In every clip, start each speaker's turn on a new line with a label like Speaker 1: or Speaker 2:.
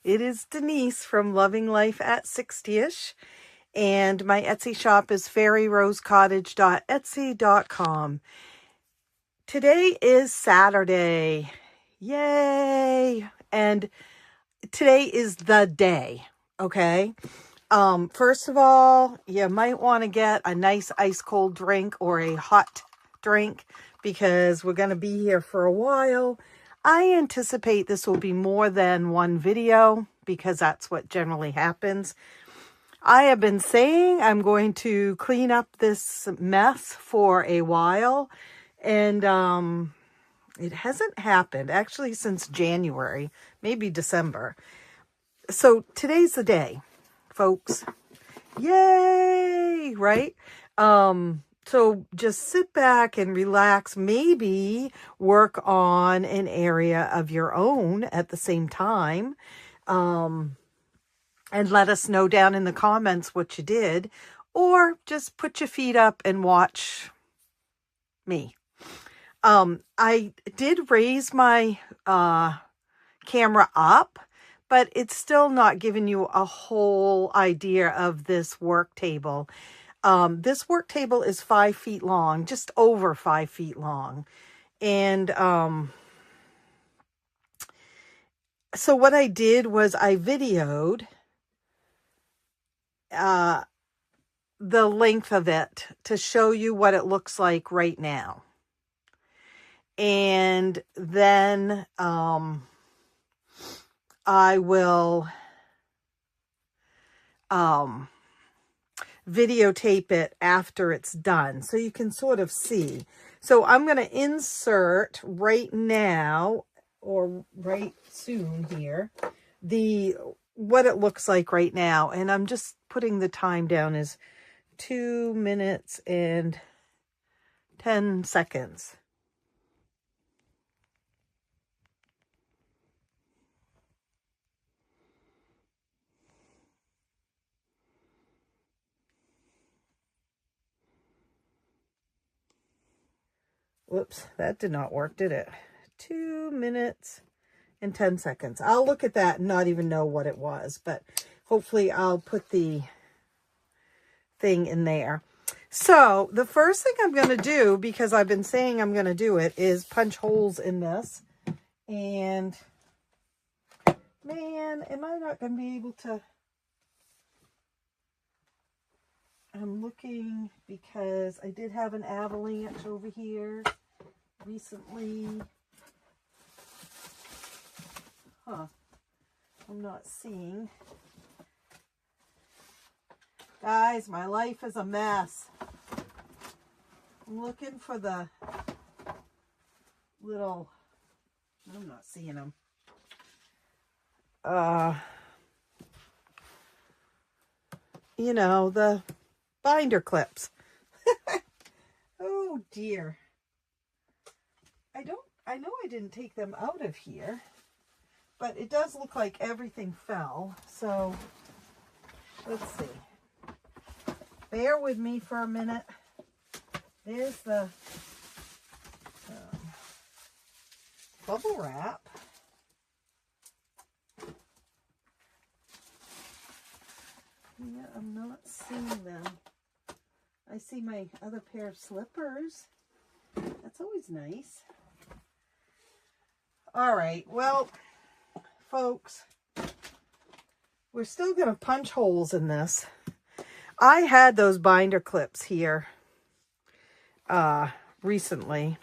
Speaker 1: It is Denise from Loving Life at 60ish, and my Etsy shop is fairyrosecottage.etsy.com. Today is Saturday. Yay! And today is the day, okay? First of all, you might want to get a nice ice cold drink or a hot drink because we're going to be here for a while. I anticipate this will be more than one video because that's what generally happens. I have been saying I'm going to clean up this mess for a while, and it hasn't happened actually since January, maybe December. So today's the day, folks. Yay, right? So just sit back and relax, maybe work on an area of your own at the same time. And let us know down in the comments what you did, or just put your feet up and watch me. I did raise my camera up, but it's still not giving you a whole idea of this work table. This work table is 5 feet long, just over 5 feet long. And so what I did was I videoed the length of it to show you what it looks like right now. And then I will videotape it after it's done so you can sort of see. So I'm going to insert right now or right soon here what it looks like right now, and I'm just putting the time down as 2 minutes and 10 seconds. Whoops, that did not work, did it? 2 minutes and 10 seconds. I'll look at that and not even know what it was, but hopefully I'll put the thing in there. So the first thing I'm going to do, because I've been saying I'm going to do it, is punch holes in this. And man, am I not going to be able to... I'm looking because I did have an avalanche over here recently. Huh. I'm not seeing. Guys, my life is a mess. I'm looking for the little... I'm not seeing them. You know, the binder clips. Oh dear. I know I didn't take them out of here, but it does look like everything fell. So let's see. Bear with me for a minute. There's the bubble wrap. Yeah, I'm not seeing them. I see my other pair of slippers. That's always nice. All right, well, folks, we're still going to punch holes in this. I had those binder clips here recently.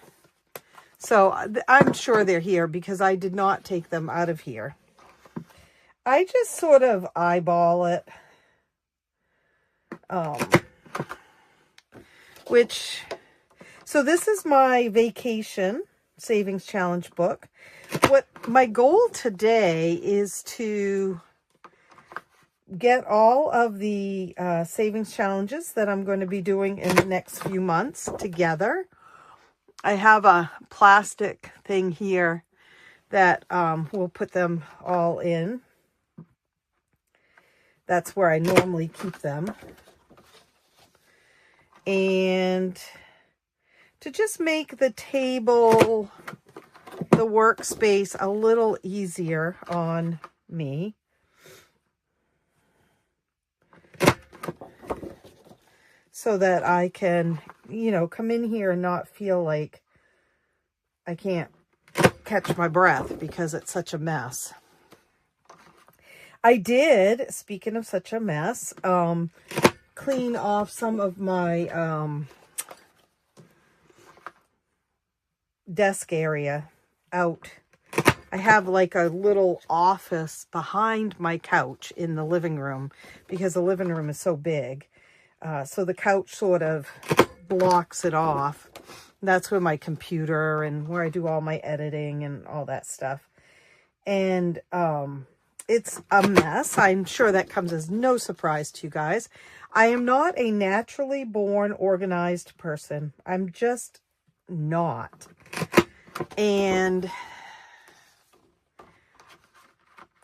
Speaker 1: So I'm sure they're here because I did not take them out of here. I just sort of eyeball it. So this is my vacation savings challenge book. What my goal today is to get all of the savings challenges that I'm going to be doing in the next few months together. I have a plastic thing here that we'll put them all in. That's where I normally keep them. And to just make the table, the workspace a little easier on me. so that I can, you know, come in here and not feel like I can't catch my breath because it's such a mess. I did, speaking of such a mess, clean off some of my desk area out. I have like a little office behind my couch in the living room because the living room is so big. So the couch sort of blocks it off. That's where my computer and where I do all my editing and all that stuff. And it's a mess. I'm sure that comes as no surprise to you guys. I am not a naturally born organized person. I'm just not. And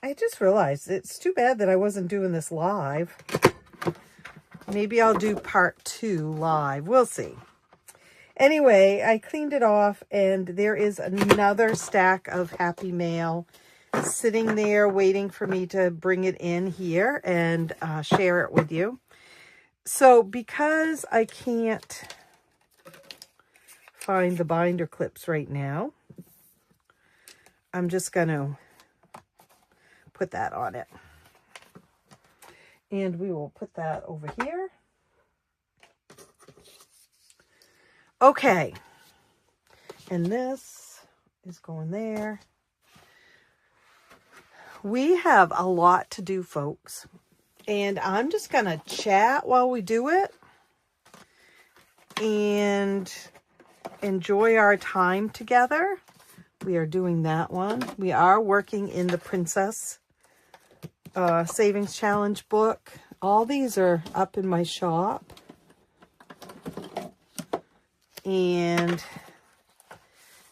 Speaker 1: I just realized it's too bad that I wasn't doing this live. Maybe I'll do part 2 live. We'll see. Anyway, I cleaned it off, and there is another stack of Happy Mail sitting there waiting for me to bring it in here and share it with you. So because I can't find the binder clips right now, I'm just going to put that on it. And we will put that over here. Okay. And this is going there. We have a lot to do, folks. And I'm just going to chat while we do it. And enjoy our time together. We are doing that one. We are working in the Princess Savings Challenge book. All these are up in my shop. And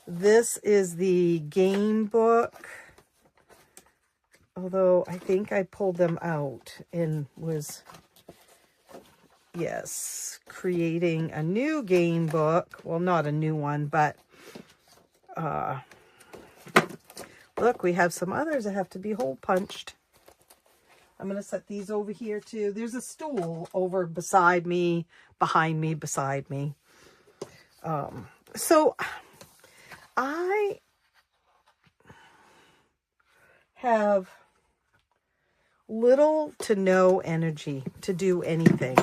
Speaker 1: this is the game book. Although I think I pulled them out and was, yes, creating a new game book. Well, not a new one, but look, we have some others that have to be hole punched. I'm going to set these over here too. There's a stool over beside me, behind me, beside me. So I have little to no energy to do anything.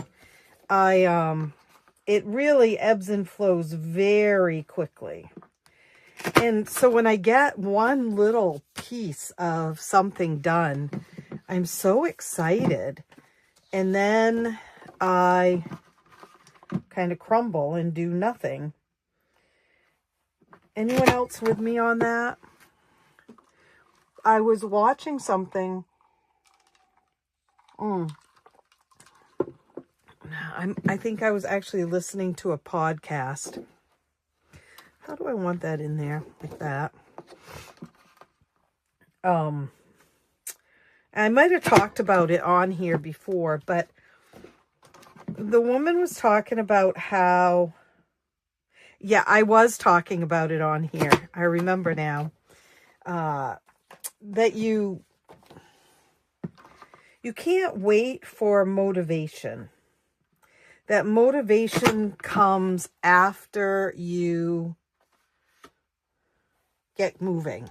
Speaker 1: It really ebbs and flows very quickly. And so when I get one little piece of something done, I'm so excited. And then I kind of crumble and do nothing. Anyone else with me on that? I was watching something. I think I was actually listening to a podcast. How do I want that in there like that? I might have talked about it on here before, but the woman was talking about how, yeah, I was talking about it on here. I remember now, that you can't wait for motivation. That motivation comes after you get moving.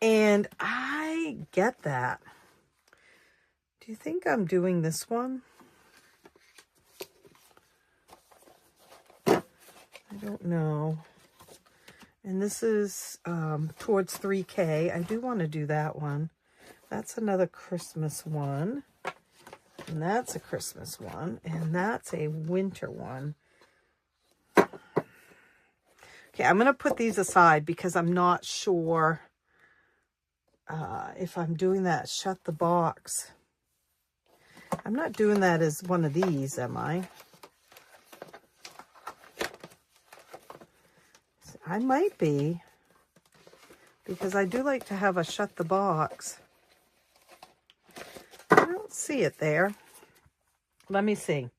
Speaker 1: And I get that. Do you think I'm doing this one? I don't know. And this is towards 3K. I do want to do that one. That's another Christmas one. And that's a Christmas one. And that's a winter one. Okay, I'm going to put these aside because I'm not sure if I'm doing that shut the box. I'm not doing that as one of these, am I? I might be. Because I do like to have a shut the box. I don't see it there. Let me see.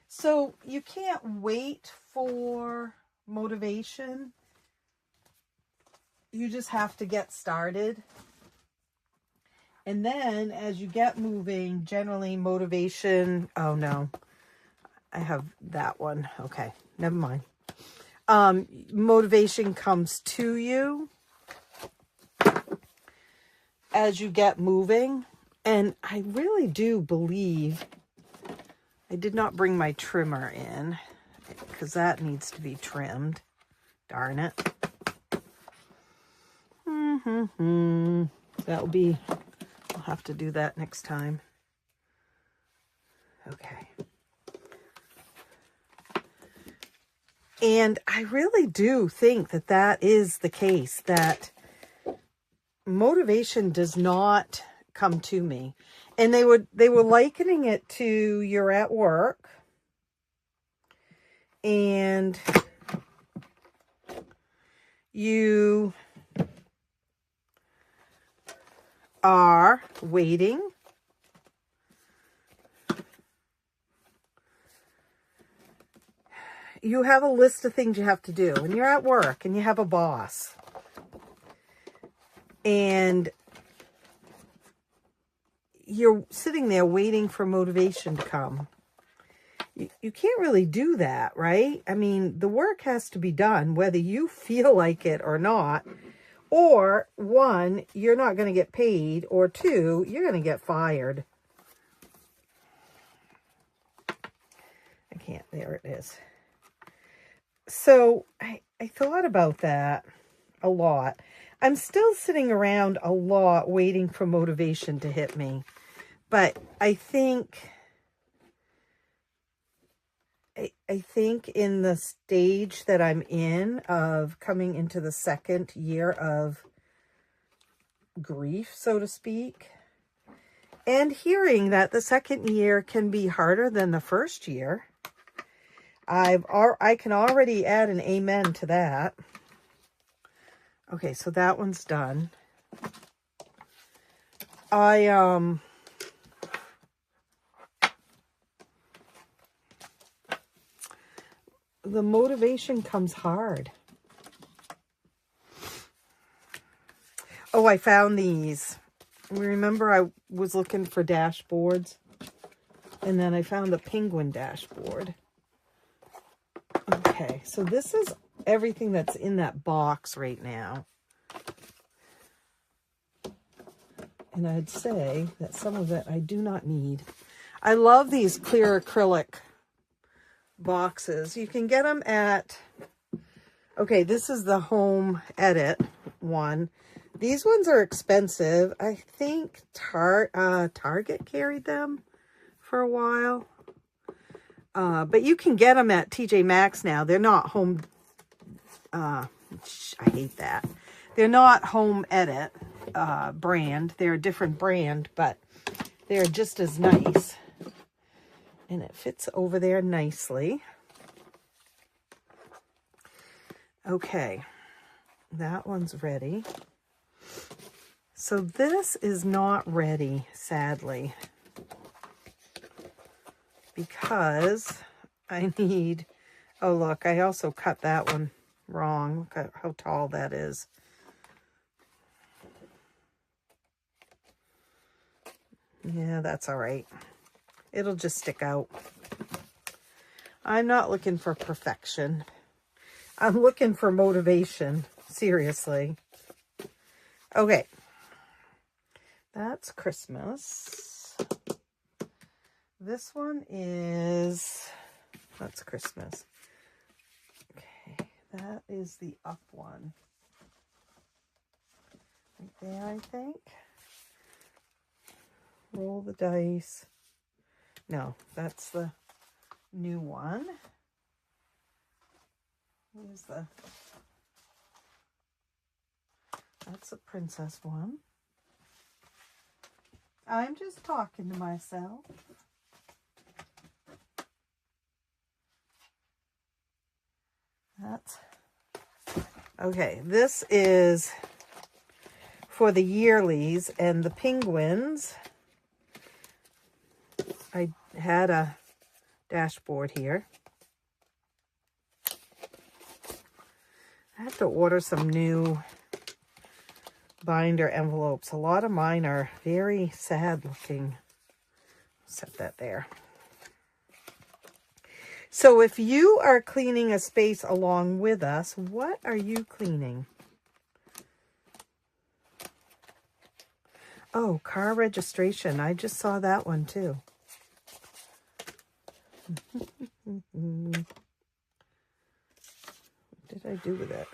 Speaker 1: So you can't wait for motivation. You just have to get started. And then as you get moving, generally motivation, oh no, I have that one. Okay, never mind. Motivation comes to you as you get moving. And I really do believe I did not bring my trimmer in because that needs to be trimmed. Darn it. That'll be, I'll have to do that next time. Okay. And I really do think that that is the case, that motivation does not come to me. And they were likening it to you're at work and you are waiting. You have a list of things you have to do, and you're at work and you have a boss. And you're sitting there waiting for motivation to come. You can't really do that, right? I mean, the work has to be done whether you feel like it or not. Or, one, you're not going to get paid. Or two, you're going to get fired. I can't. There it is. So, I thought about that a lot. I'm still sitting around a lot waiting for motivation to hit me. But I think in the stage that I'm in of coming into the second year of grief, so to speak, and hearing that the second year can be harder than the first year, I can already add an amen to that. Okay, so that one's done. The motivation comes hard. Oh, I found these. Remember I was looking for dashboards? And then I found the penguin dashboard. Okay, so this is everything that's in that box right now. And I'd say that some of it I do not need. I love these clear acrylic boxes. You can get them at, okay, this is the Home Edit one. These ones are expensive. I think Target carried them for a while. But you can get them at TJ Maxx now. They're not Home, I hate that. They're not Home Edit brand. They're a different brand, but they're just as nice. And it fits over there nicely. Okay, that one's ready. So this is not ready, sadly, because I need, oh look, I also cut that one wrong. Look at how tall that is. Yeah, that's all right. It'll just stick out. I'm not looking for perfection. I'm looking for motivation. Seriously. Okay. That's Christmas. This one is, that's Christmas. Okay. That is the up one. Right there, I think. Roll the dice. No, that's the new one. Here's the, that's the princess one. I'm just talking to myself. That's, okay, this is for the yearlies and the penguins. I had a dashboard here. I have to order some new binder envelopes. A lot of mine are very sad looking. Set that there. So if you are cleaning a space along with us, what are you cleaning? Oh, car registration. I just saw that one too. What did I do with it?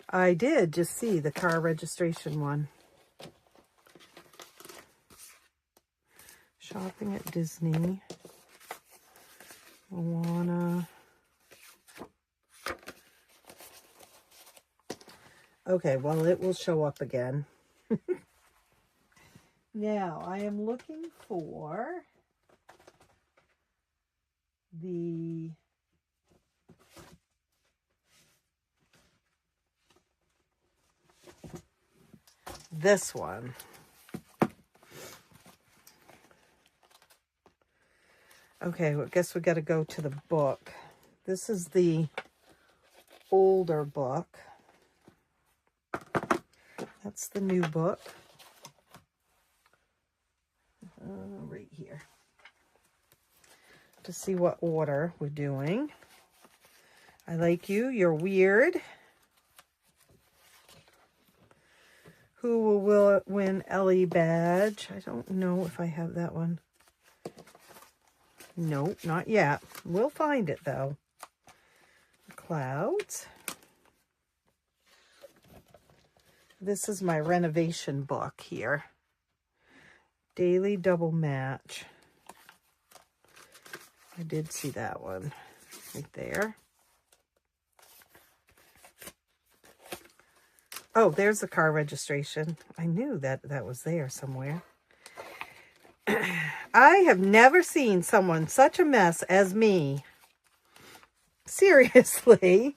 Speaker 1: I did just see the car registration one. Shopping at Disney. Moana. Okay, well, it will show up again. Now, I am looking for this one. Okay, well, I guess we got to go to the book. This is the older book. That's the new book. Right here. To see what order we're doing. I Like You, You're Weird. Who will win Ellie badge? I don't know if I have that one. Nope, not yet. We'll find it though. Clouds. This is my renovation book here. Daily Double Match. I did see that one right there. Oh, there's the car registration. I knew that that was there somewhere. I have never seen someone such a mess as me. Seriously.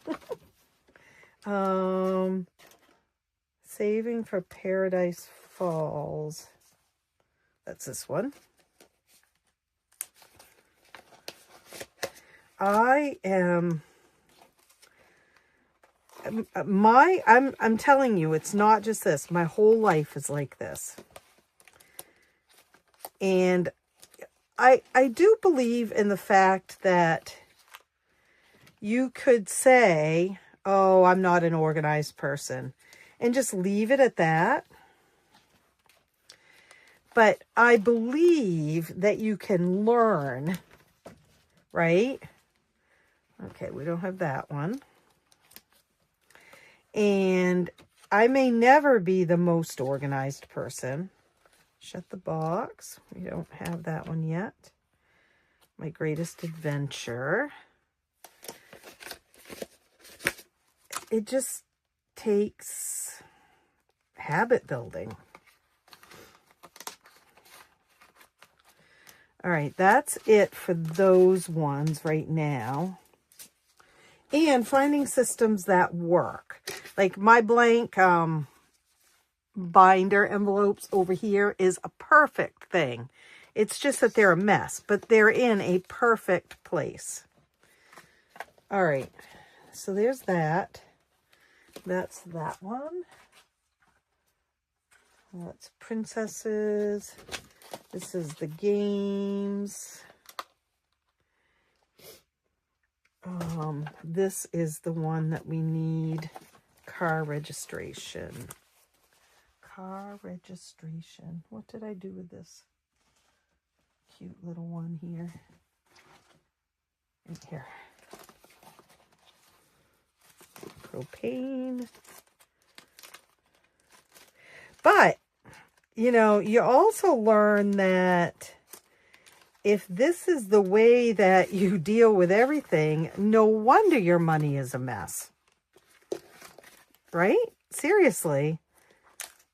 Speaker 1: Saving for Paradise Falls. That's this one. I am... I'm telling you, it's not just this. My whole life is like this. And I do believe in the fact that you could say, oh, I'm not an organized person, and just leave it at that. But I believe that you can learn, right? Okay, we don't have that one. And I may never be the most organized person. Shut the box. We don't have that one yet. My Greatest Adventure. It just takes habit building. All right, that's it for those ones right now. And finding systems that work. Like my blank binder envelopes over here is a perfect thing. It's just that they're a mess, but they're in a perfect place. All right, so there's that. That's that one. That's princesses. This is the games. This is the one that we need. Car registration. Car registration. What did I do with this cute little one here? Right here. Propane. But, you know, you also learn that if this is the way that you deal with everything, no wonder your money is a mess. Right? Seriously.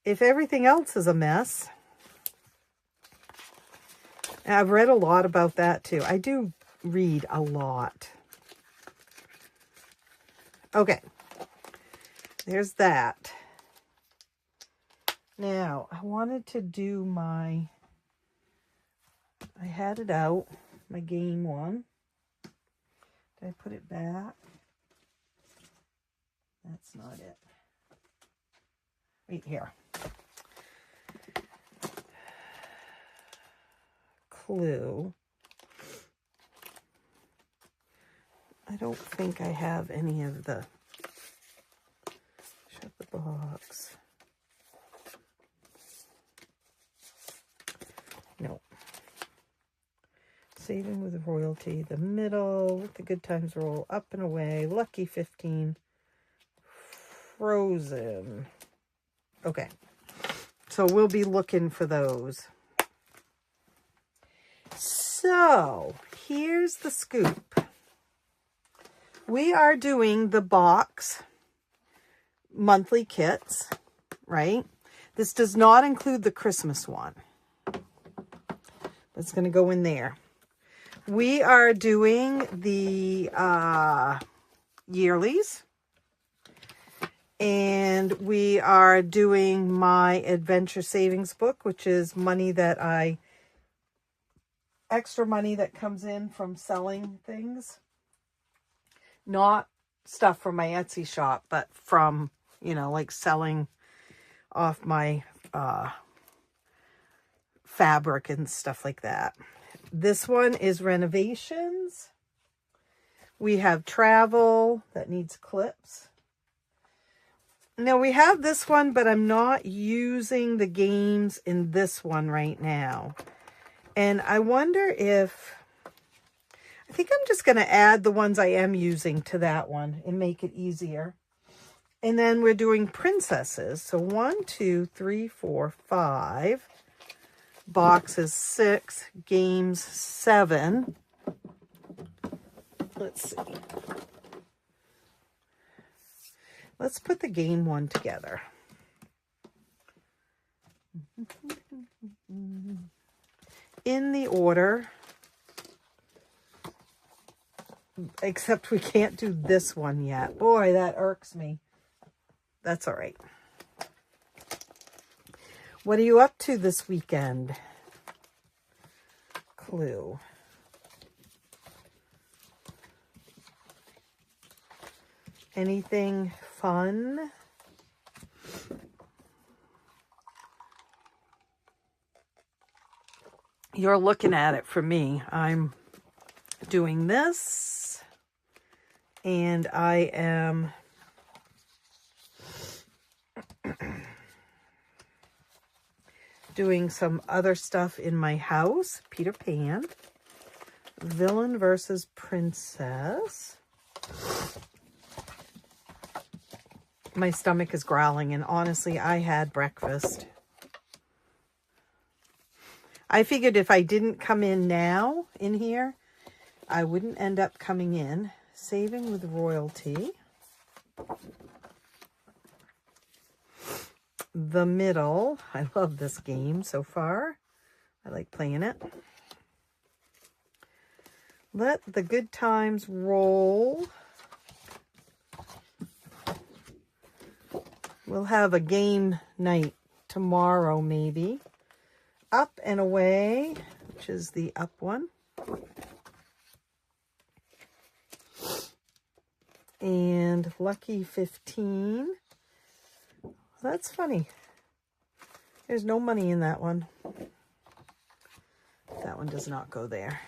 Speaker 1: If everything else is a mess. And I've read a lot about that too. I do read a lot. Okay. There's that. Now, I wanted to do my... I had it out, my game one. Did I put it back? That's not it. Right here. Clue. I don't think I have any of the... Shut the box. No. Saving with royalty. The middle. Let the good times roll. Up and away. Lucky 15. Frozen. Okay. So we'll be looking for those. So here's the scoop. We are doing the box monthly kits, right? This does not include the Christmas one. That's going to go in there. We are doing the yearlies. And we are doing my adventure savings book, which is money that extra money that comes in from selling things. Not stuff from my Etsy shop, but from, you know, like selling off my fabric and stuff like that. This one is renovations. We have travel that needs clips. Now we have this one, but I'm not using the games in this one right now. And I wonder if... I think I'm just going to add the ones I am using to that one and make it easier. And then we're doing princesses. So 1, 2, 3, 4, 5. Boxes 6. Games 7. Let's see. Let's put the game one together. In the order. Except we can't do this one yet. Boy, that irks me. That's all right. What are you up to this weekend? Clue. Anything fun? You're looking at it for me. I'm doing this, and I am doing some other stuff in my house. Peter Pan, Villain versus Princess. My stomach is growling, and honestly, I had breakfast. I figured if I didn't come in now in here, I wouldn't end up coming in. Saving with royalty. The middle. I love this game so far. I like playing it. Let the good times roll. We'll have a game night tomorrow, maybe. Up and away, which is the up one. And lucky 15. That's funny. There's no money in that one. That one does not go there.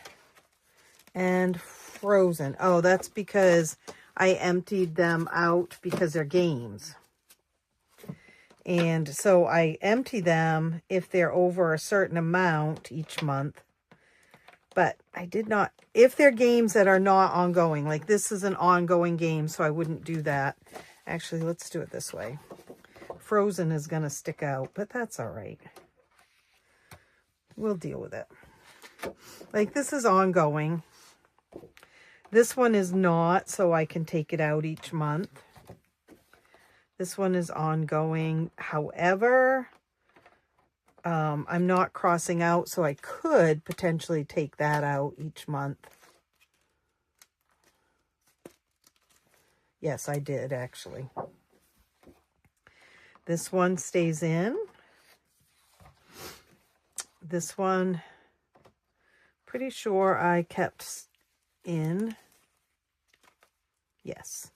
Speaker 1: And frozen. Oh, that's because I emptied them out because they're games. And so I empty them if they're over a certain amount each month. But I did not, if they're games that are not ongoing, like this is an ongoing game, so I wouldn't do that. Actually, let's do it this way. Frozen is going to stick out, but that's all right. We'll deal with it. Like this is ongoing. This one is not, so I can take it out each month. This one is ongoing. However, I'm not crossing out, so I could potentially take that out each month. Yes, I did actually. This one stays in. This one, pretty sure I kept in. Yes.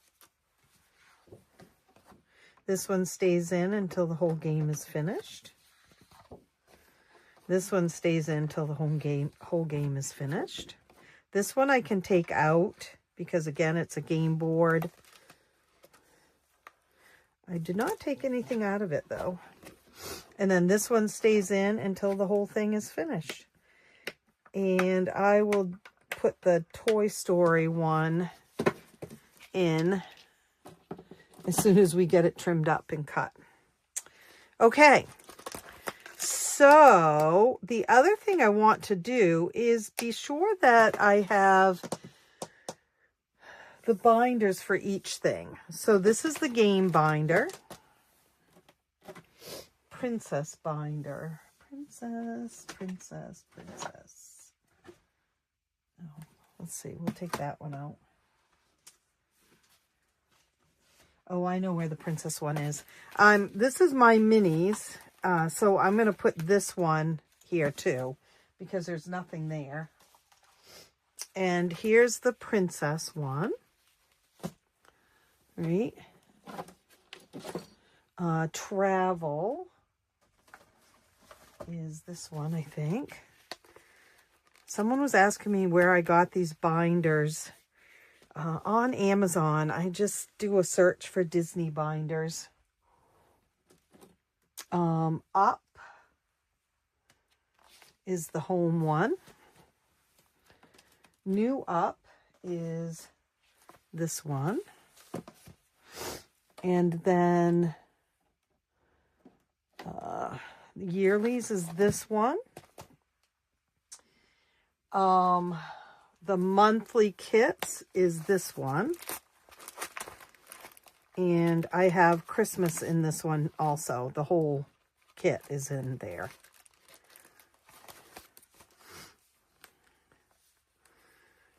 Speaker 1: This one stays in until the whole game is finished. This one stays in until the whole game is finished. This one I can take out because, again, it's a game board. I did not take anything out of it, though. And then this one stays in until the whole thing is finished. And I will put the Toy Story one in as soon as we get it trimmed up and cut. Okay. So the other thing I want to do is be sure that I have the binders for each thing. So this is the game binder. Princess binder. Princess, princess, princess. Oh, let's see. We'll take that one out. Oh, I know where the princess one is. This is my minis. So I'm going to put this one here too, because there's nothing there. And here's the princess one. Right. Travel is this one, I think. Someone was asking me where I got these binders. On Amazon. I just do a search for Disney binders. Up is the home one. New Up is this one. And then Yearlies is this one. The monthly kits is this one. And I have Christmas in this one also. The whole kit is in there.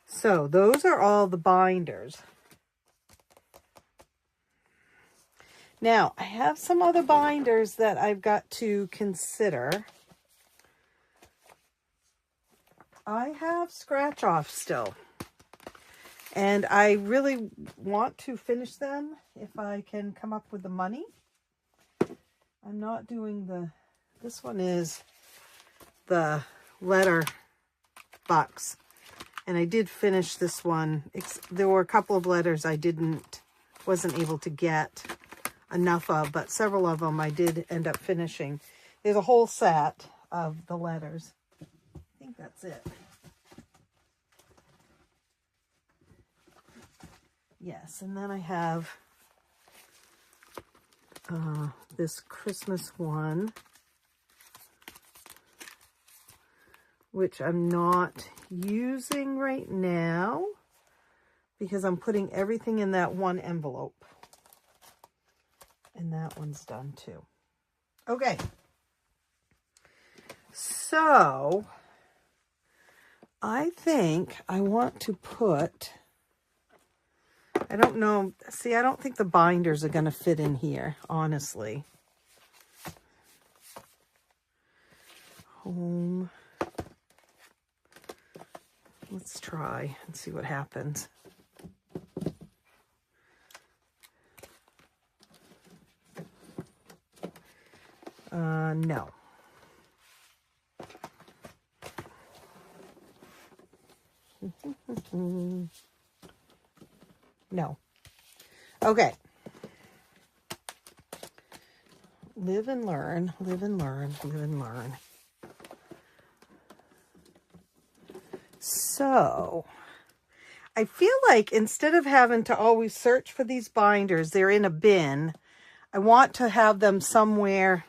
Speaker 1: So those are all the binders. Now, I have some other binders that I've got to consider. I have scratch off still. And I really want to finish them if I can come up with the money. I'm not doing this one is the letter box. And I did finish this one. There were a couple of letters I wasn't able to get enough of, but several of them I did end up finishing. There's a whole set of the letters. I think that's it. Yes, and then I have this Christmas one, which I'm not using right now because I'm putting everything in that one envelope. And that one's done too. Okay. So I think I want to put... I don't know. See, I don't think the binders are going to fit in here, honestly. Home. Let's try and see what happens. No. No. Okay. Live and learn, live and learn, live and learn. So, I feel like instead of having to always search for these binders, they're in a bin. I want to have them somewhere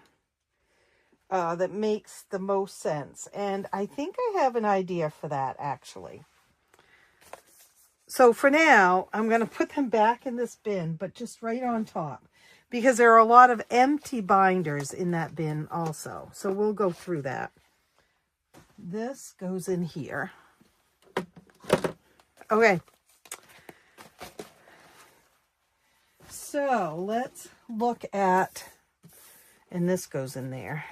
Speaker 1: that makes the most sense. And I think I have an idea for that, actually. So for now, I'm going to put them back in this bin, but just right on top, because there are a lot of empty binders in that bin also. So we'll go through that. This goes in here. Okay. So let's look at, and this goes in there.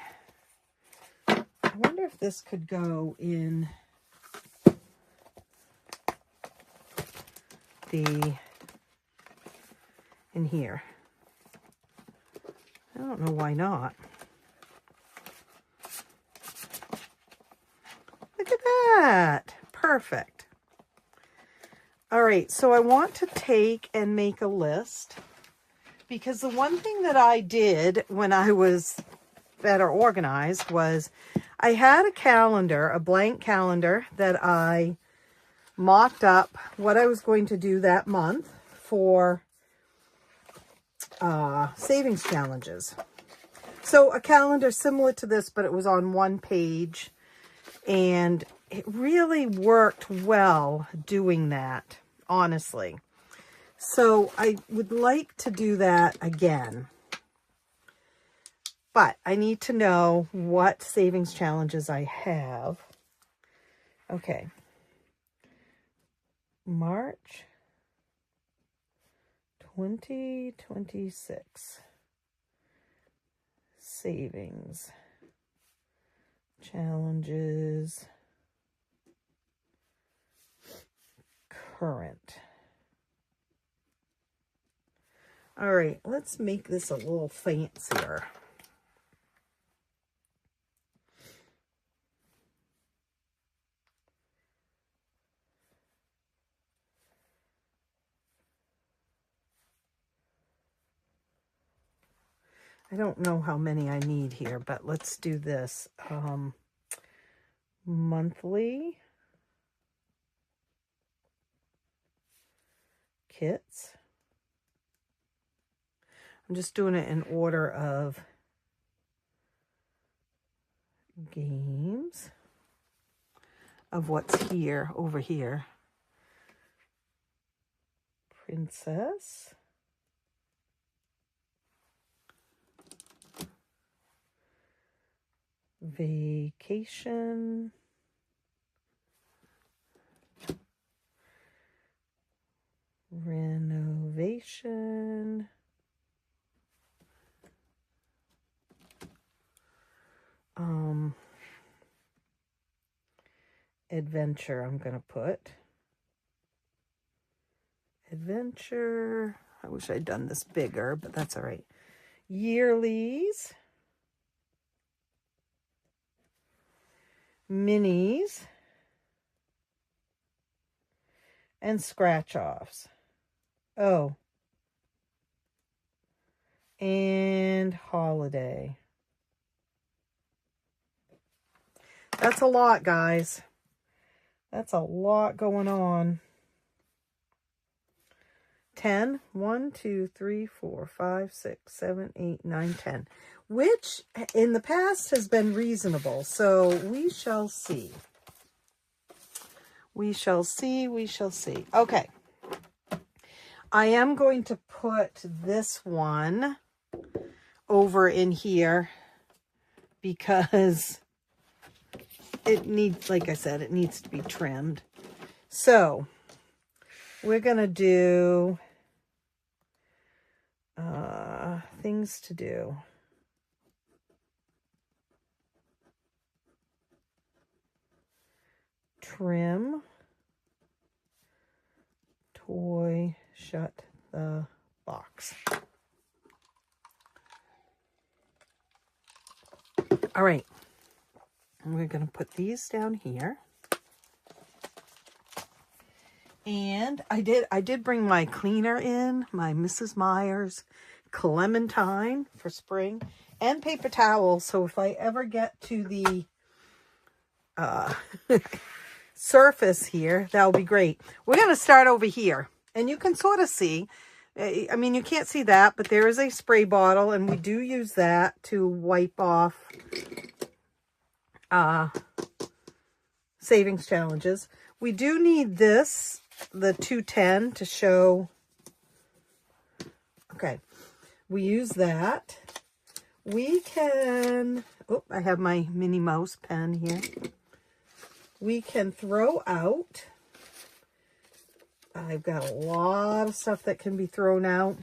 Speaker 1: I wonder if this could go in in here. don't know why not. Look at that. Perfect. All right, so I want to take and make a list, because the one thing that I did when I was better organized was I had a calendar, a blank calendar that I mocked up what I was going to do that month for savings challenges. So a calendar similar to this, but it was on one page, and it really worked well doing that, honestly. So I would like to do that again, but I need to know what savings challenges I have. Okay. March 2026 savings challenges current. All right, let's make this a little fancier. I don't know how many I need here, but let's do this. Monthly kits. I'm just doing it in order of games, of what's here, over here. Princess. Vacation. Renovation. Adventure, I'm going to put. Adventure. I wish I'd done this bigger, but that's all right. Yearlies. Minis. And scratch-offs. Oh. And holiday. That's a lot, guys. That's a lot going on. 10. 1, 2, 3, 4, 5, 6, 7, 8, 9, 10. Which in the past has been reasonable. So we shall see. We shall see. We shall see. Okay. I am going to put this one over in here because it needs, like I said, it needs to be trimmed. So we're going to do things to do. Trim. Toy. Shut the box. All right. We're going to put these down here. And I did bring my cleaner in, my Mrs. Meyer's Clementine for spring, and paper towels. So if I ever get to the surface here, that'll be great. We're going to start over here. And you can sort of see, I mean, you can't see that, but there is a spray bottle, and we do use that to wipe off savings challenges. We do need this, the 210, to show. Okay, we use that. We can, oh, I have my Minnie Mouse pen here. We can throw out. I've got a lot of stuff that can be thrown out.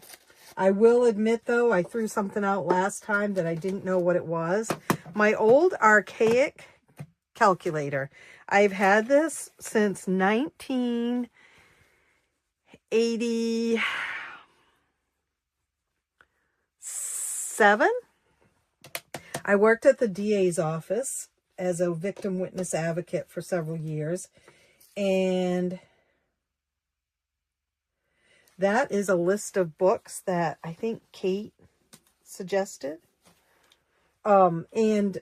Speaker 1: I will admit, though, I threw something out last time that I didn't know what it was. My old archaic calculator. I've had this since 1987. I worked at the DA's office as a victim witness advocate for several years. And that is a list of books that I think Kate suggested. And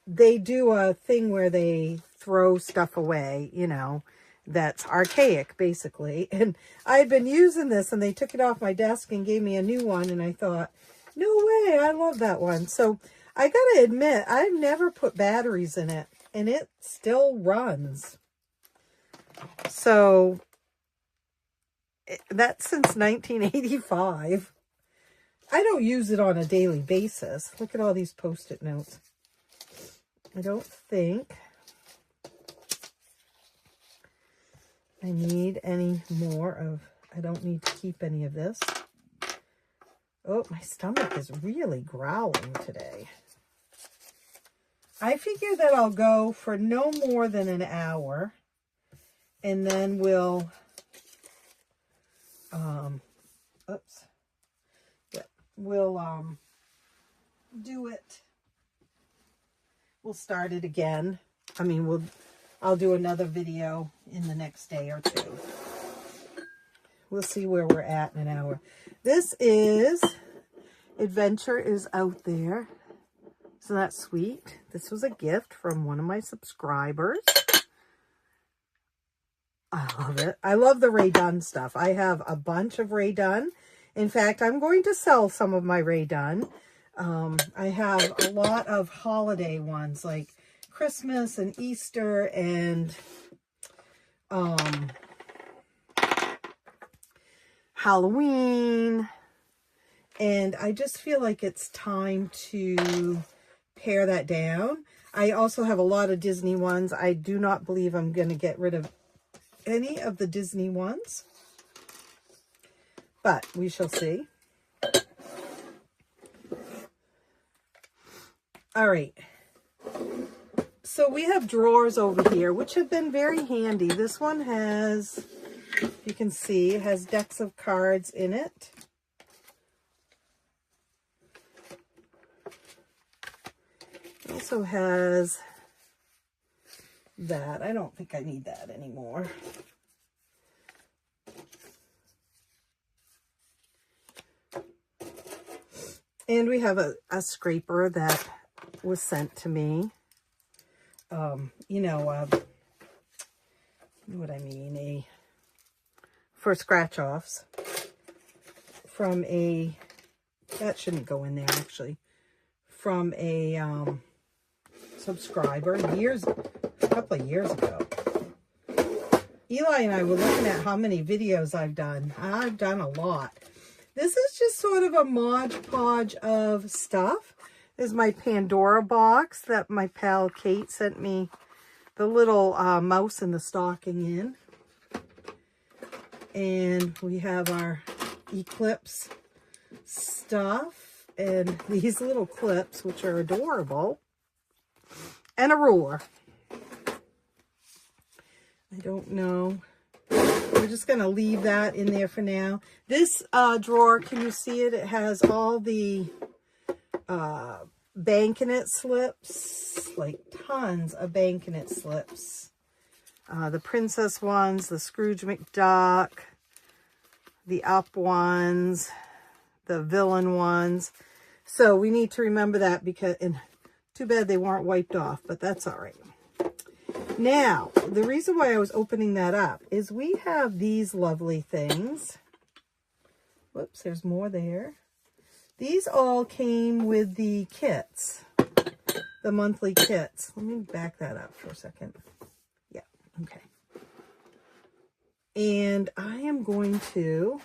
Speaker 1: they do a thing where they throw stuff away, you know, that's archaic, basically. And I'd been using this, and they took it off my desk and gave me a new one. And I thought, no way, I love that one. So I got to admit, I've never put batteries in it, and it still runs. So that's since 1985. I don't use it on a daily basis. Look at all these Post-it notes. I don't think I need any more of, I don't need to keep any of this. Oh, my stomach is really growling today. I figure that I'll go for no more than an hour, and then we'll, we'll do it. We'll start it again. I mean, I'll do another video in the next day or two. We'll see where we're at in an hour. This is Adventure is Out There. Isn't that sweet? This was a gift from one of my subscribers. I love it. I love the Rae Dunn stuff. I have a bunch of Rae Dunn. In fact, I'm going to sell some of my Rae Dunn. I have a lot of holiday ones like Christmas and Easter and Halloween. And I just feel like it's time to pare that down. I also have a lot of Disney ones. I do not believe I'm going to get rid of any of the Disney ones, but we shall see. All right. So we have drawers over here, which have been very handy. This one has, you can see, it has decks of cards in it. It also has that. I don't think I need that anymore. And we have a scraper that was sent to me. You know what I mean, for scratch offs from a, that shouldn't go in there actually, from a subscriber a couple of years ago. Eli and I were looking at how many videos I've done. I've done a lot. This is just sort of a Mod Podge of stuff. This is my Pandora box that my pal Kate sent me the little mouse in the stocking in. And we have our Eclipse stuff and these little clips, which are adorable, and a ruler. I don't know. We're just going to leave that in there for now. This drawer, can you see it? It has all the bank-in-it slips, like tons of bank-in-it slips. The princess ones, the Scrooge McDuck, the Up ones, the villain ones. So we need to remember that because, and too bad they weren't wiped off, but that's all right. Now, the reason why I was opening that up is we have these lovely things. Whoops, there's more there. These all came with the kits, the monthly kits. Let me back that up for a second. Yeah, okay. And I am going to,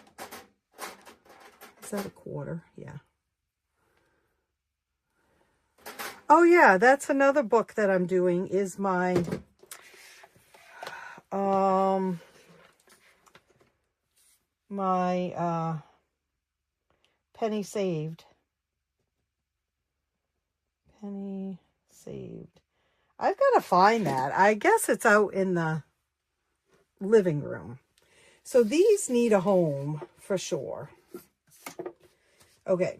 Speaker 1: is that a quarter? Yeah. Oh yeah, that's another book that I'm doing is my Penny Saved. Penny Saved. I've got to find that. I guess it's out in the living room. So these need a home for sure. Okay.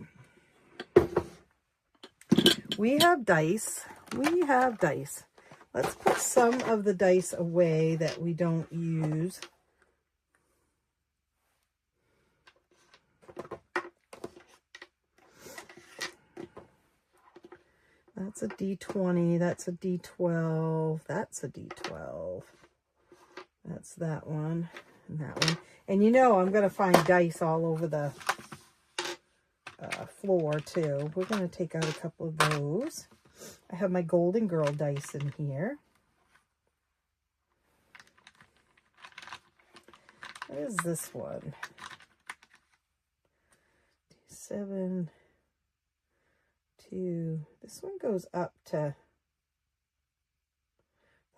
Speaker 1: We have dice. We have dice. Let's put some of the dice away that we don't use. That's a D20. That's a D12. That's a D12. That's that one and that one. And you know I'm going to find dice all over the floor too. We're going to take out a couple of those. I have my Golden Girl dice in here. What is this one? D7, 2. This one goes up to,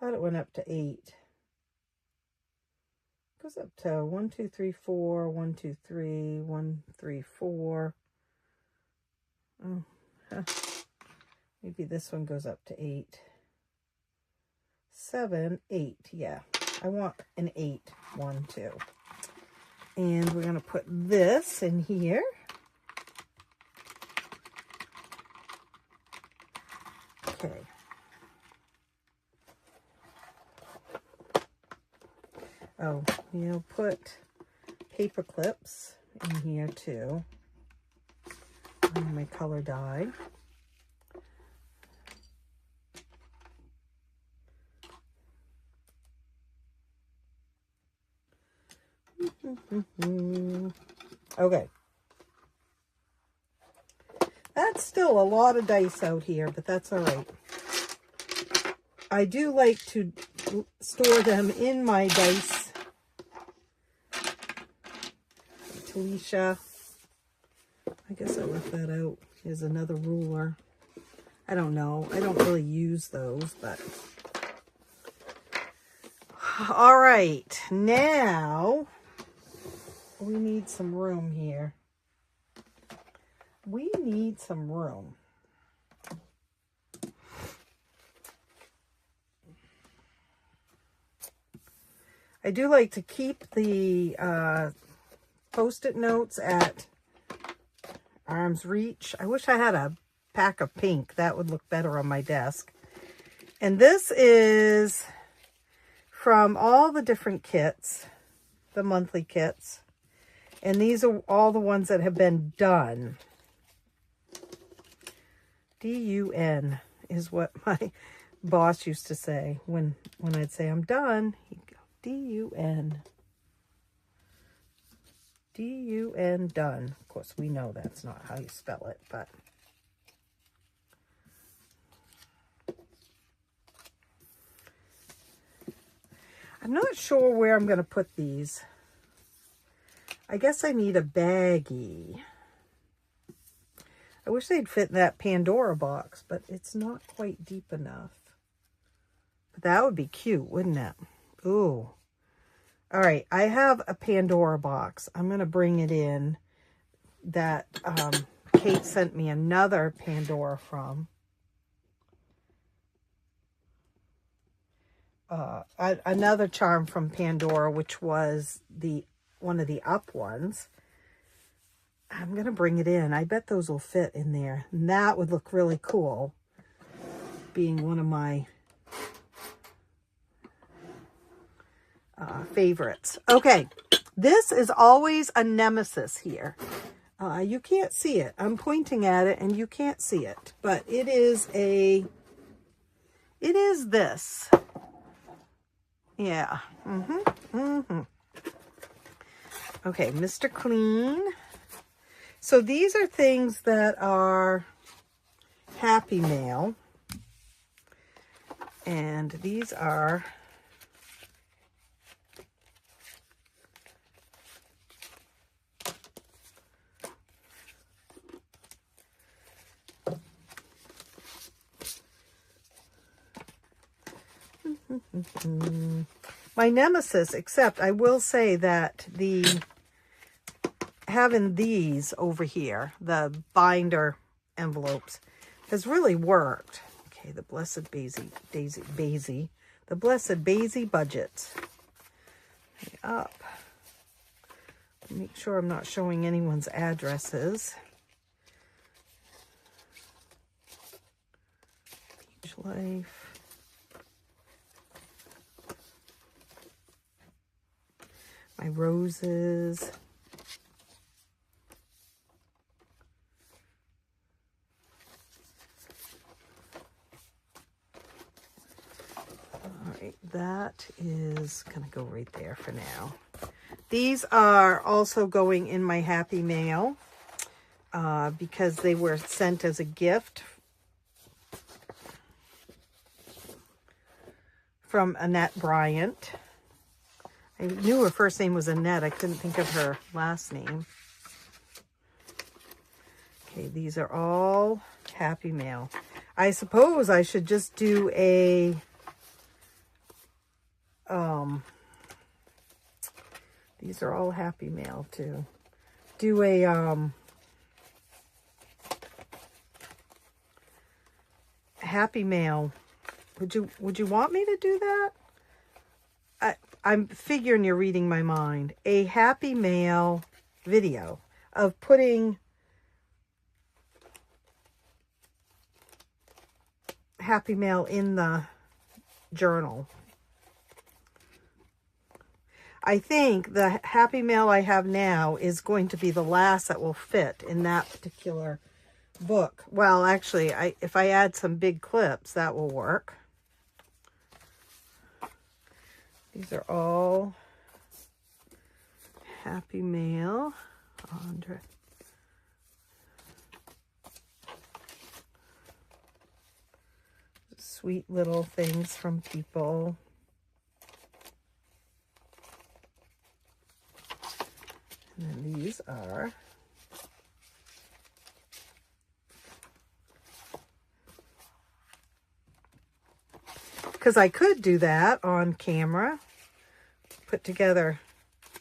Speaker 1: I thought it went up to 8. Goes up to 1, 2, 3, 4, 1, 2, 3, 1, 3, 4. Oh, huh. Maybe this one goes up to 8. 7, 8. Yeah, I want an 8. 1, 2. And we're going to put this in here. Okay. Oh, put paper clips in here too. And my color dye. Okay. That's still a lot of dice out here, but that's all right. I do like to store them in my dice. Talisha. I guess I left that out. Here's another ruler. I don't know. I don't really use those, but... All right. Now, we need some room here. We need some room. I do like to keep the Post-it notes at arm's reach. I wish I had a pack of pink. That would look better on my desk. And this is from all the different kits, the monthly kits. And these are all the ones that have been done. D-U-N is what my boss used to say when I'd say I'm done. He'd go, D-U-N. D-U-N, done. Of course, we know that's not how you spell it, but... I'm not sure where I'm going to put these. I guess I need a baggie. I wish they'd fit in that Pandora box, but it's not quite deep enough. But that would be cute, wouldn't it? Ooh. All right, I have a Pandora box. I'm going to bring it in that Kate sent me another Pandora from. Another charm from Pandora, which was one of the up ones. I'm going to bring it in. I bet those will fit in there. And that would look really cool, being one of my favorites. Okay, this is always a nemesis here. You can't see it. I'm pointing at it and you can't see it. But it is this. Yeah. Okay, Mr. Clean. So these are things that are Happy Mail. And these are my nemesis, except I will say that having these over here, the binder envelopes, has really worked. Okay, the Blessed Basie, the Blessed Basie budget. Up. Make sure I'm not showing anyone's addresses. Change life. My roses. All right, that is gonna go right there for now. These are also going in my Happy Mail because they were sent as a gift from Annette Bryant. I knew her first name was Annette. I couldn't think of her last name. Okay, these are all Happy Mail. I suppose I should just do a these are all Happy Mail too. Do a Happy Mail. Would you want me to do that? I'm figuring you're reading my mind. A Happy Mail video of putting Happy Mail in the journal. I think the Happy Mail I have now is going to be the last that will fit in that particular book. Well, actually, if I add some big clips, that will work. These are all Happy Mail. Andre. Sweet little things from people. And then these are because I could do that on camera, put together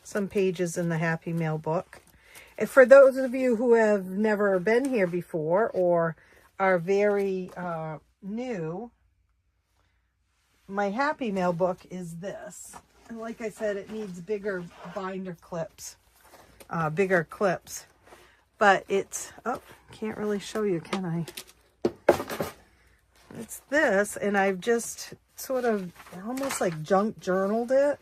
Speaker 1: some pages in the Happy Mail book. And for those of you who have never been here before or are very new, my Happy Mail book is this. And like I said, it needs bigger binder clips, bigger clips. But it's, oh, can't really show you, can I? It's this, and I've just sort of almost like junk journaled it.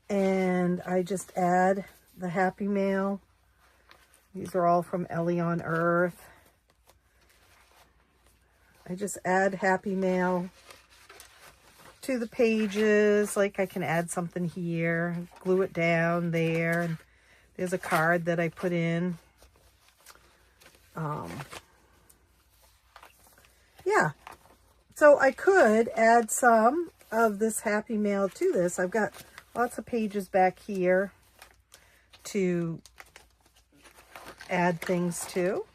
Speaker 1: And I just add the Happy Mail. These are all from Ellie on Earth. I just add Happy Mail to the pages. Like I can add something here, glue it down there. And there's a card that I put in. Yeah. So I could add some of this Happy Mail to this. I've got lots of pages back here to add things to.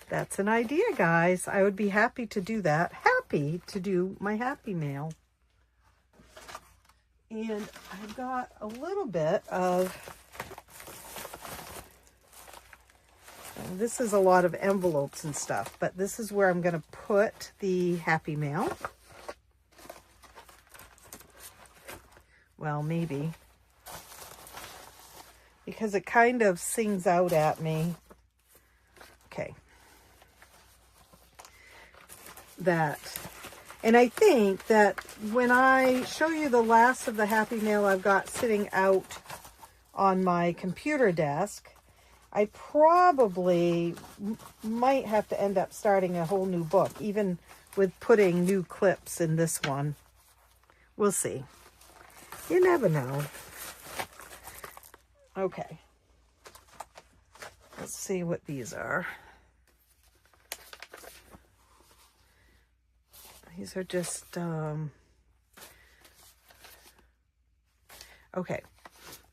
Speaker 1: That's an idea, guys. I would be happy to do that. Happy to do my Happy Mail. And I've got a little bit of, this is a lot of envelopes and stuff, but this is where I'm going to put the Happy Mail. Well, maybe. Because it kind of sings out at me. Okay. That. And I think that when I show you the last of the Happy Mail I've got sitting out on my computer desk, I probably might have to end up starting a whole new book, even with putting new clips in this one. We'll see. You never know. Okay. Let's see what these are. These are just, okay.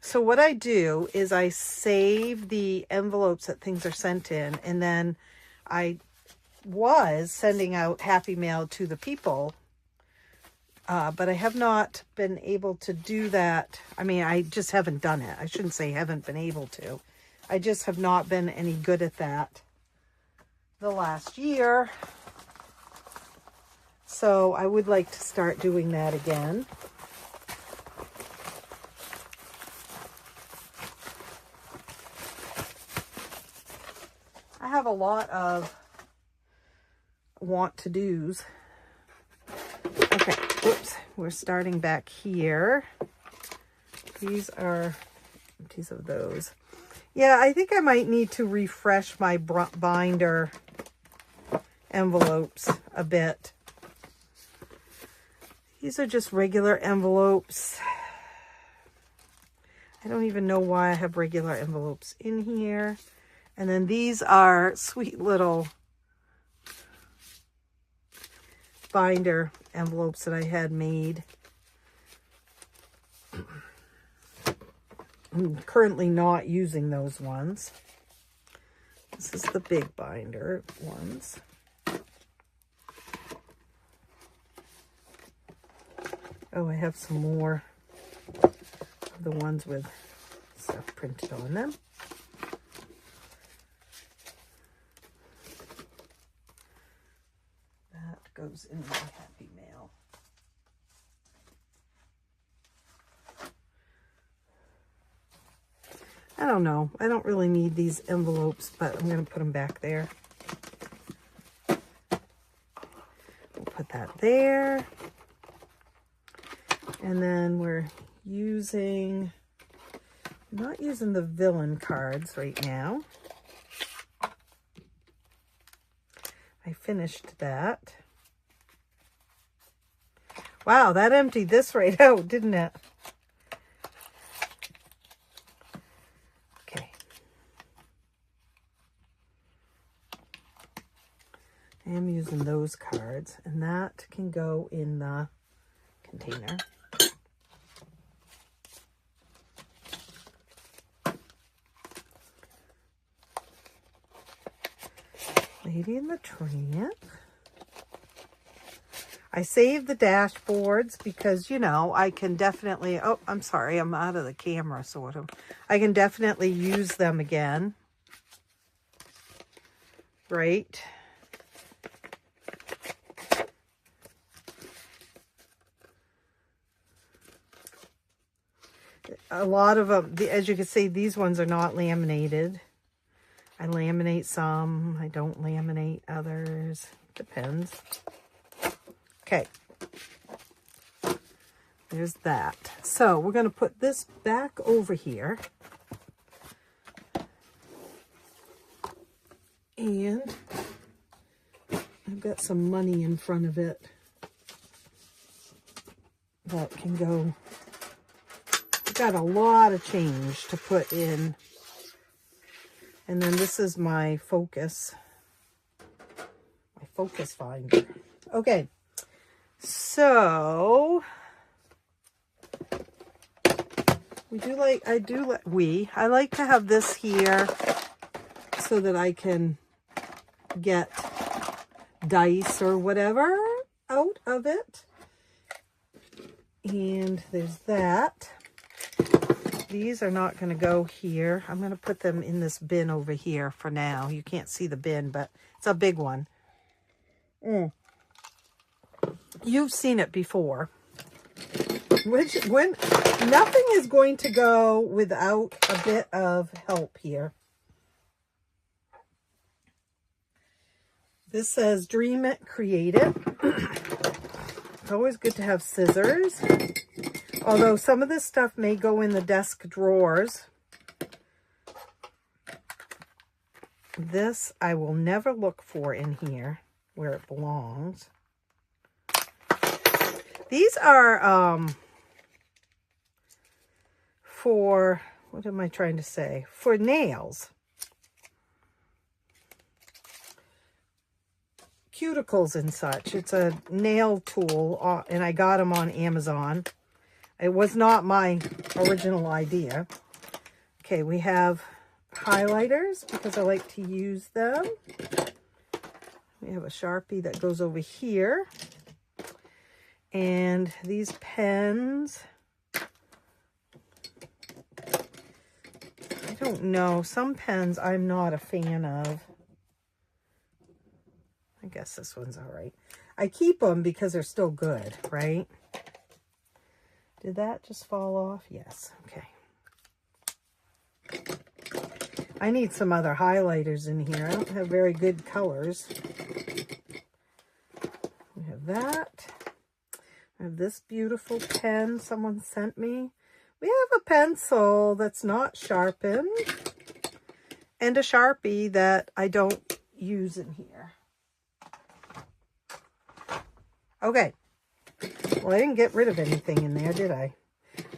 Speaker 1: So what I do is I save the envelopes that things are sent in, and then I was sending out Happy Mail to the people, but I have not been able to do that. I mean, I just haven't done it. I shouldn't say haven't been able to. I just have not been any good at that the last year. So I would like to start doing that again. I have a lot of want to do's. Okay, whoops, we're starting back here. These are empties of those. Yeah, I think I might need to refresh my binder envelopes a bit. These are just regular envelopes. I don't even know why I have regular envelopes in here. And then these are sweet little binder envelopes that I had made. I'm currently not using those ones. This is the big binder ones. Oh, I have some more of the ones with stuff printed on them. That goes in my Happy Mail. I don't know. I don't really need these envelopes, but I'm going to put them back there. We'll put that there. And then we're not using the villain cards right now. I finished that. Wow, that emptied this right out, didn't it? Okay. I am using those cards, and that can go in the container. Lady in the Tramp. I saved the dashboards because, you know, I can definitely, oh, I'm sorry, I'm out of the camera, sort of. I can definitely use them again. Right? A lot of them, as you can see, these ones are not laminated. I laminate some, I don't laminate others. Depends. Okay. There's that. So we're going to put this back over here. And I've got some money in front of it that can go. I've got a lot of change to put in. And then this is my focus finder. Okay, so I like to have this here so that I can get dice or whatever out of it. And there's that. These are not going to go here. I'm going to put them in this bin over here for now. You can't see the bin, but it's a big one. You've seen it before. When nothing is going to go without a bit of help here. This says Dream It, Create It. It's always good to have scissors. Although some of this stuff may go in the desk drawers. This I will never look for in here where it belongs. These are for, what am I trying to say? For nails. Cuticles and such. It's a nail tool, and I got them on Amazon. It was not my original idea. Okay, we have highlighters because I like to use them. We have a Sharpie that goes over here. And these pens. I don't know. Some pens I'm not a fan of. I guess this one's all right. I keep them because they're still good, right? Did that just fall off? Yes. Okay. I need some other highlighters in here. I don't have very good colors. We have that. I have this beautiful pen someone sent me. We have a pencil that's not sharpened and a Sharpie that I don't use in here. Okay. Well, I didn't get rid of anything in there, did I?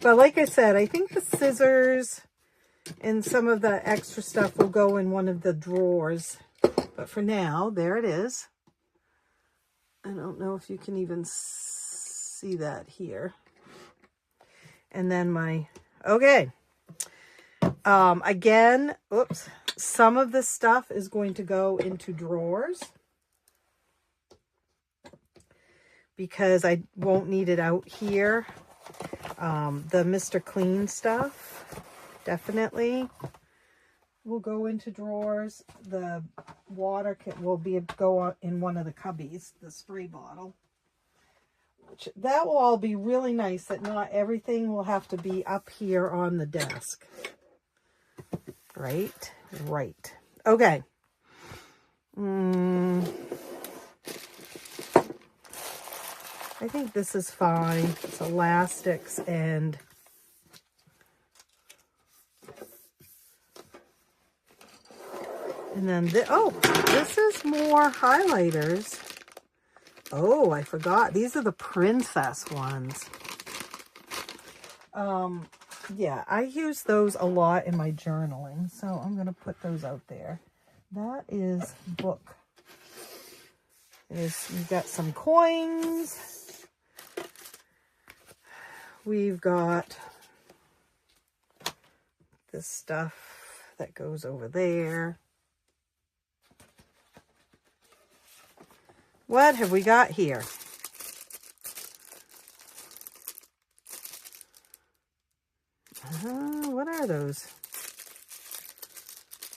Speaker 1: But like I said, I think the scissors and some of the extra stuff will go in one of the drawers. But for now, there it is. I don't know if you can even see that here. And then okay. Again, oops, some of this stuff is going to go into drawers because I won't need it out here. The Mr. Clean stuff definitely will go into drawers. The water will go in one of the cubbies, the spray bottle. That will all be really nice, that not everything will have to be up here on the desk. Right. Okay. I think this is fine. It's elastics and then this is more highlighters. Oh, I forgot. These are the princess ones. Yeah, I use those a lot in my journaling, so I'm going to put those out there. That is book. We've got some coins. We've got this stuff that goes over there. What have we got here? What are those?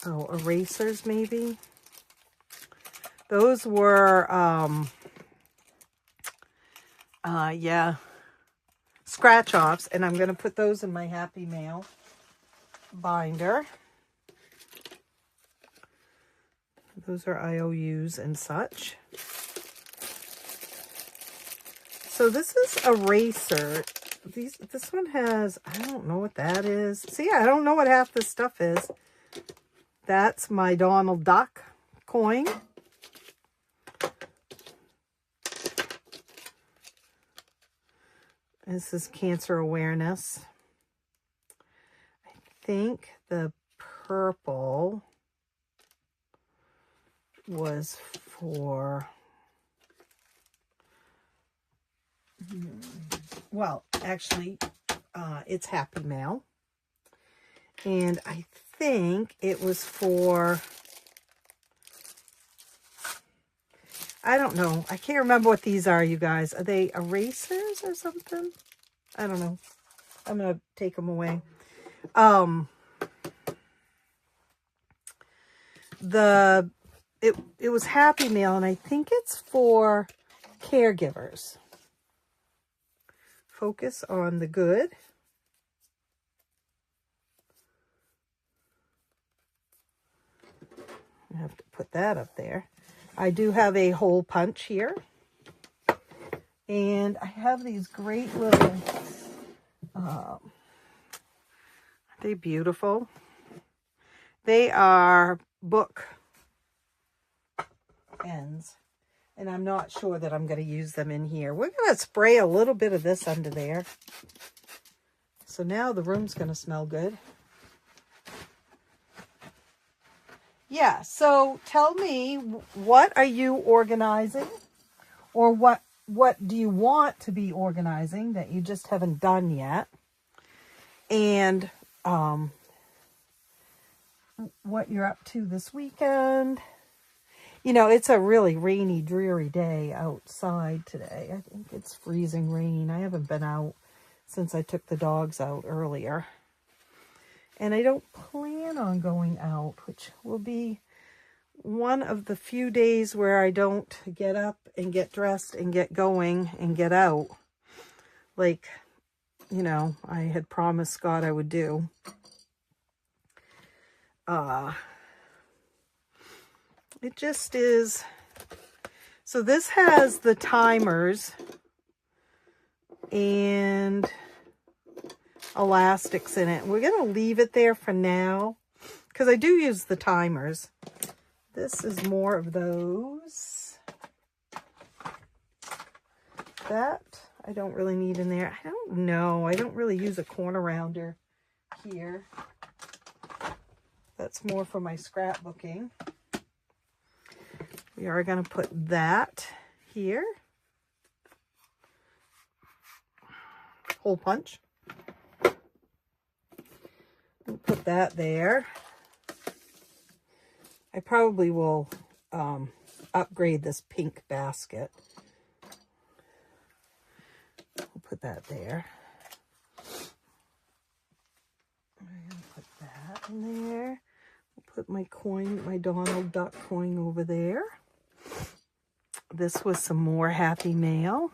Speaker 1: Oh, erasers maybe? Those were, yeah, scratch offs, and I'm going to put those in my Happy Mail binder. Those are IOUs and such. So this is eraser. This one has, I don't know what that is. See, I don't know what half this stuff is. That's my Donald Duck coin. This is cancer awareness. I think the purple was for, well, actually, it's Happy Mail. And I think it was for, I don't know. I can't remember what these are, you guys. Are they erasers or something? I don't know. I'm going to take them away. It was Happy Mail, and I think it's for caregivers. Focus on the good. I have to put that up there. I do have a hole punch here. And I have these great little, are they beautiful? They are book ends. And I'm not sure that I'm going to use them in here. We're going to spray a little bit of this under there. So now the room's going to smell good. Yeah, so tell me, what are you organizing? Or what do you want to be organizing that you just haven't done yet? And what you're up to this weekend. You know, it's a really rainy, dreary day outside today. I think it's freezing rain. I haven't been out since I took the dogs out earlier. And I don't plan on going out, which will be one of the few days where I don't get up and get dressed and get going and get out. Like, you know, I had promised Scott I would do. It just is. So this has the timers and elastics in it. We're going to leave it there for now because I do use the timers. This is more of those. That I don't really need in there. I don't know. I don't really use a corner rounder here. That's more for my scrapbooking. We are going to put that here. Hole punch. We'll put that there. I probably will upgrade this pink basket. We'll put that there. I'm going to put that in there. We'll put my coin, my Donald Duck coin over there. This was some more Happy Mail.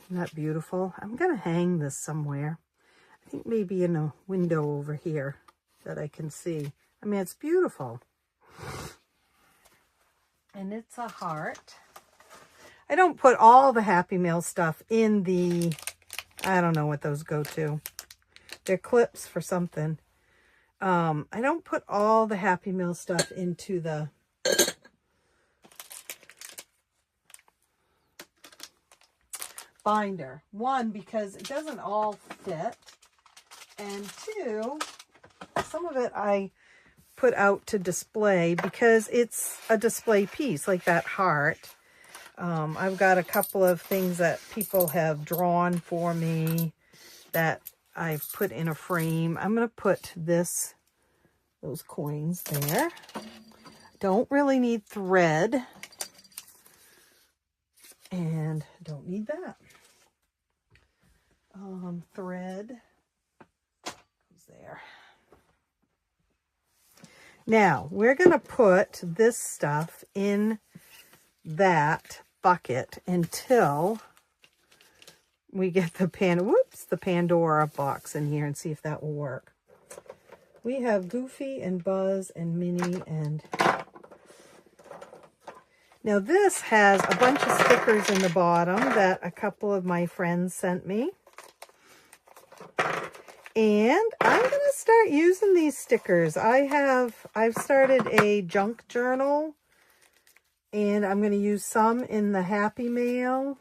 Speaker 1: Isn't that beautiful? I'm going to hang this somewhere. I think maybe in a window over here that I can see. I mean, it's beautiful. And it's a heart. I don't put all the Happy Mail stuff in the, I don't know what those go to. They're clips for something. I don't put all the Happy Meal stuff into the binder. One, because it doesn't all fit. And two, some of it I put out to display because it's a display piece, like that heart. I've got a couple of things that people have drawn for me that I've put in a frame. I'm going to put those coins there. Don't really need thread. And don't need that. Thread goes there. Now, we're going to put this stuff in that bucket until we get the Pandora box in here and see if that will work. We have Goofy and Buzz and Minnie and... Now this has a bunch of stickers in the bottom that a couple of my friends sent me. And I'm going to start using these stickers. I've started a junk journal. And I'm going to use some in the Happy Mail.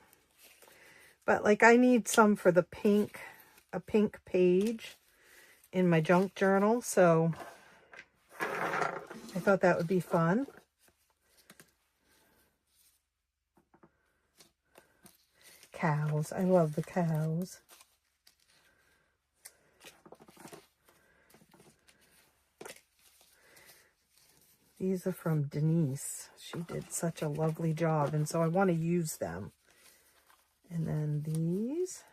Speaker 1: But like I need some for the a pink page in my junk journal. So I thought that would be fun. Cows. I love the cows. These are from Denise. She did such a lovely job, and so I want to use them. And then these.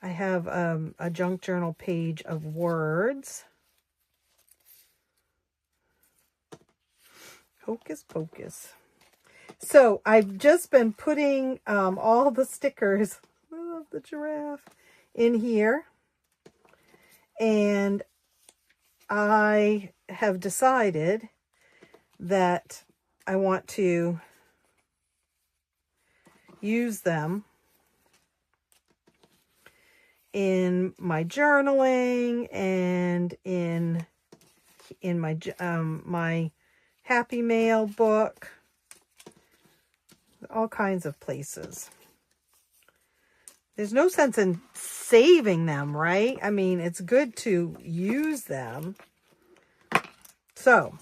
Speaker 1: I have a junk journal page of words. Hocus pocus. So I've just been putting all the stickers of the giraffe in here. And I have decided that I want to use them in my journaling and in my my Happy Mail book, all kinds of places. There's no sense in saving them, right? I mean, it's good to use them. So,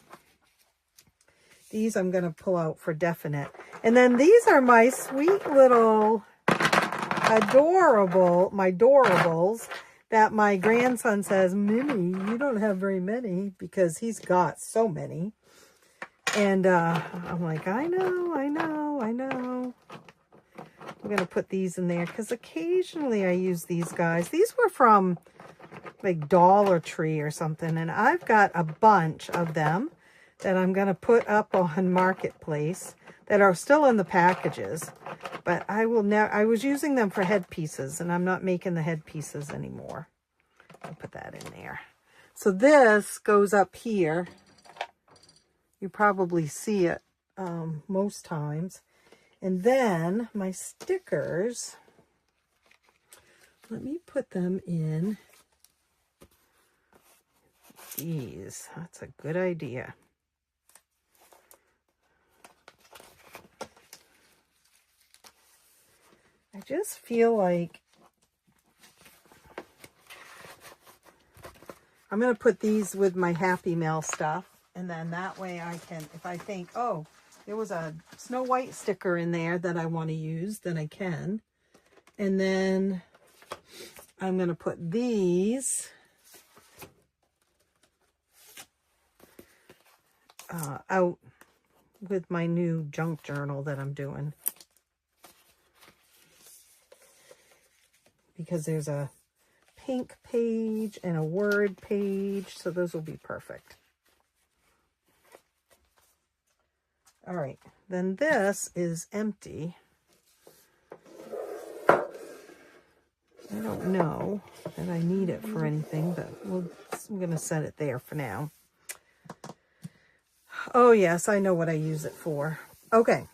Speaker 1: these I'm going to pull out for definite. And then these are my sweet little my adorables that my grandson says, Minnie, you don't have very many, because he's got so many. And I'm like, I know. I'm going to put these in there because occasionally I use these guys. These were from like Dollar Tree or something. And I've got a bunch of them that I'm going to put up on Marketplace. that are still in the packages, but I was using them for headpieces, and I'm not making the headpieces anymore. I'll put that in there. So this goes up here. You probably see it most times. And then my stickers, let me put them in these. That's a good idea. I just feel like I'm going to put these with my Happy Mail stuff. And then that way I can, if I think, oh, there was a Snow White sticker in there that I want to use, then I can. And then I'm going to put these out with my new junk journal that I'm doing. Because there's a pink page and a word page, so those will be perfect. All right, then this is empty. I don't know that I need it for anything, but I'm going to set it there for now. Oh, yes, I know what I use it for. Okay.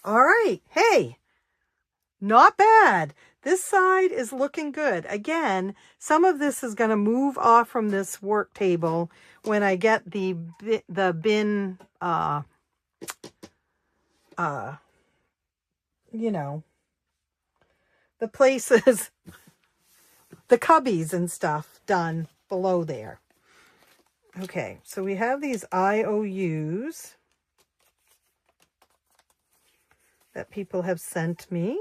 Speaker 1: All right. Hey, not bad. This side is looking good. Again, some of this is going to move off from this work table when I get the bin, you know, the places, the cubbies and stuff done below there. Okay, so we have these IOUs that people have sent me.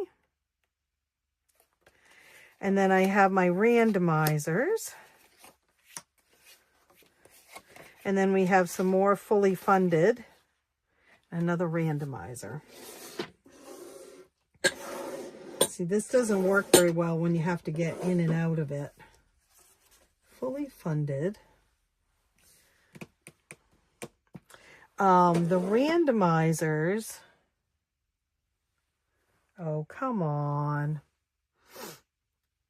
Speaker 1: And then I have my randomizers. And then we have some more fully funded. Another randomizer. See, this doesn't work very well when you have to get in and out of it. Fully funded. The randomizers. Oh, come on.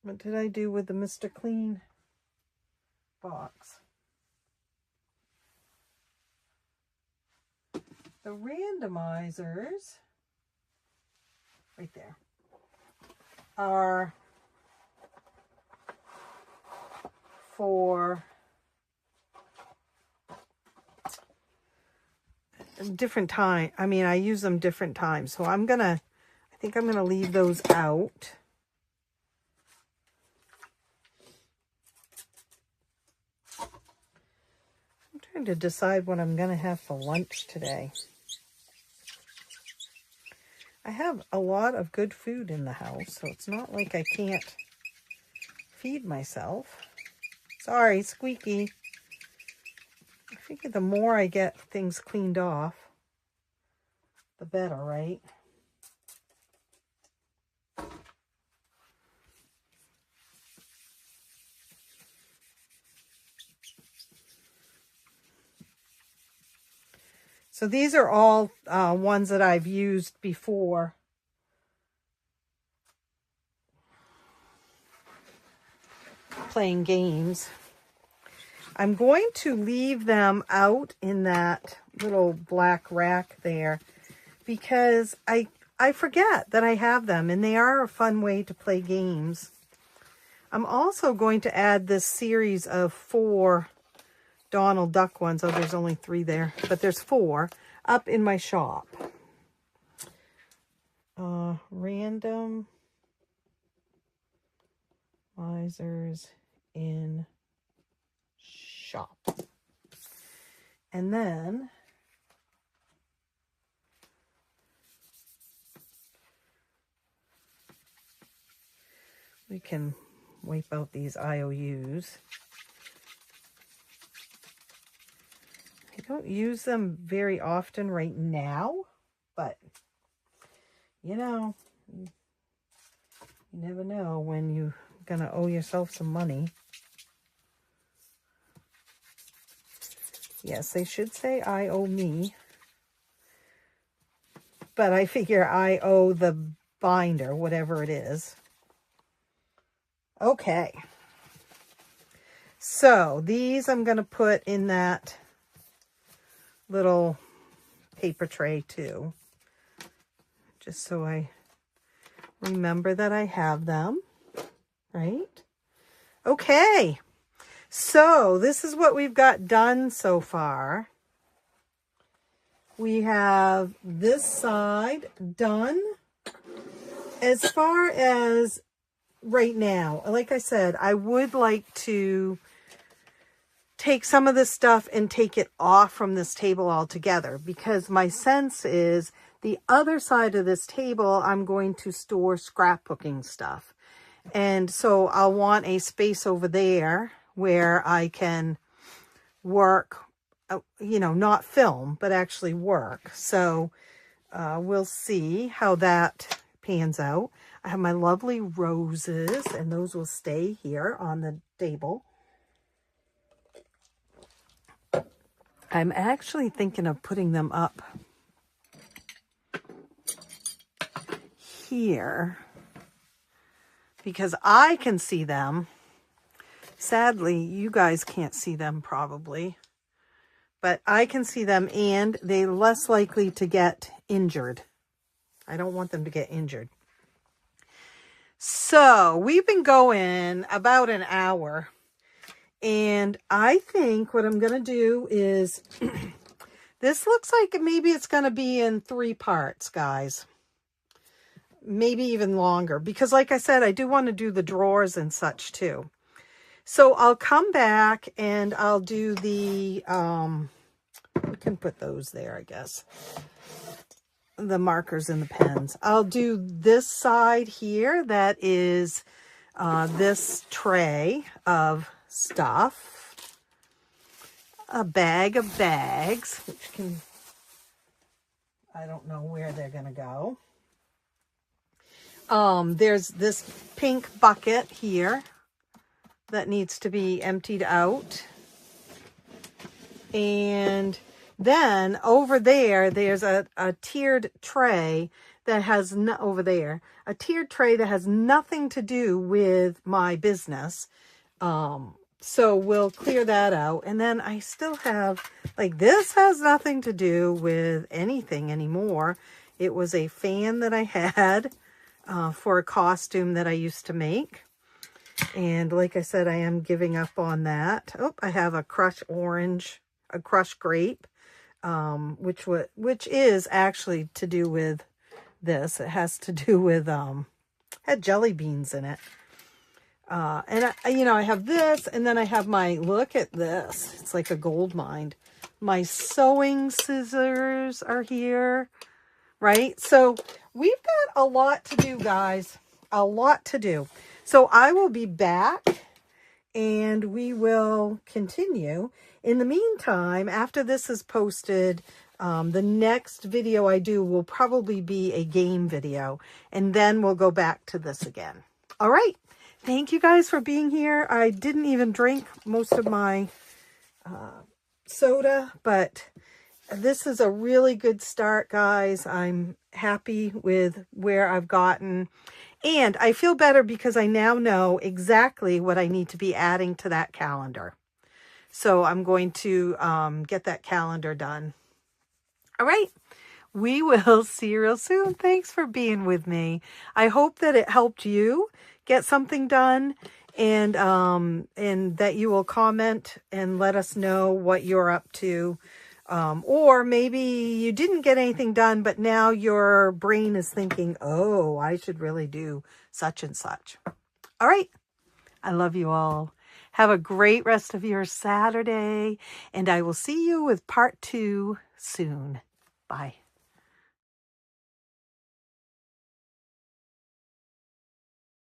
Speaker 1: What did I do with the Mr. Clean box? The randomizers, right there, are for different time. I mean, I use them different times. So I think I'm gonna leave those out. I'm trying to decide what I'm gonna have for lunch today. I have a lot of good food in the house, so it's not like I can't feed myself. Sorry, squeaky. I figure the more I get things cleaned off, the better, right? So these are all ones that I've used before. Playing games. I'm going to leave them out in that little black rack there because I forget that I have them and they are a fun way to play games. I'm also going to add this series of 4 Donald Duck ones. Oh, there's only 3 there, but there's 4 up in my shop. Random misers in shop. And then we can wipe out these IOUs. I don't use them very often right now, but you know, you never know when you're gonna owe yourself some money. Yes, they should say I owe me. but I figure I owe the binder, whatever it is. Okay. So these I'm going to put in that little paper tray too, just so I remember that I have them, right? Okay. So this is what we've got done so far. We have this side done. As far as right now, like I said, I would like to take some of this stuff and take it off from this table altogether, because my sense is the other side of this table, I'm going to store scrapbooking stuff. And so I'll want a space over there where I can work, you know, not film, but actually work. So we'll see how that pans out. I have my lovely roses, and those will stay here on the table. I'm actually thinking of putting them up here because I can see them. Sadly, you guys can't see them probably, but I can see them, and they're less likely to get injured. I don't want them to get injured. So we've been going about an hour, and I think what I'm going to do is, this looks like maybe it's going to be in 3 parts, guys. Maybe even longer, because like I said, I do want to do the drawers and such too. So I'll come back and I'll do the, we can put those there, I guess. The markers and the pens. I'll do this side here. That is this tray of stuff. A bag of bags, which can, I don't know where they're going to go. There's this pink bucket here that needs to be emptied out. And then over there, there's a tiered tray that has, over there, a tiered tray that has nothing to do with my business. So we'll clear that out. And then I still have, like, this has nothing to do with anything anymore. It was a fan that I had for a costume that I used to make. And like I said, I am giving up on that. Oh, I have a crushed orange, a crushed grape, which is actually to do with this. It has to do with, had jelly beans in it. And I have this, and then I have my, look at this. It's like a gold mine. My sewing scissors are here, right? So we've got a lot to do, guys, a lot to do. So I will be back and we will continue. In the meantime, after this is posted, the next video I do will probably be a game video, and then we'll go back to this again. All right. Thank you guys for being here. I didn't even drink most of my soda, but this is a really good start, guys. I'm happy with where I've gotten. And I feel better because I now know exactly what I need to be adding to that calendar. So I'm going to get that calendar done. All right. We will see you real soon. Thanks for being with me. I hope that it helped you get something done, and that you will comment and let us know what you're up to. Or maybe you didn't get anything done, but now your brain is thinking, oh, I should really do such and such. All right. I love you all. Have a great rest of your Saturday, and I will see you with part 2 soon. Bye.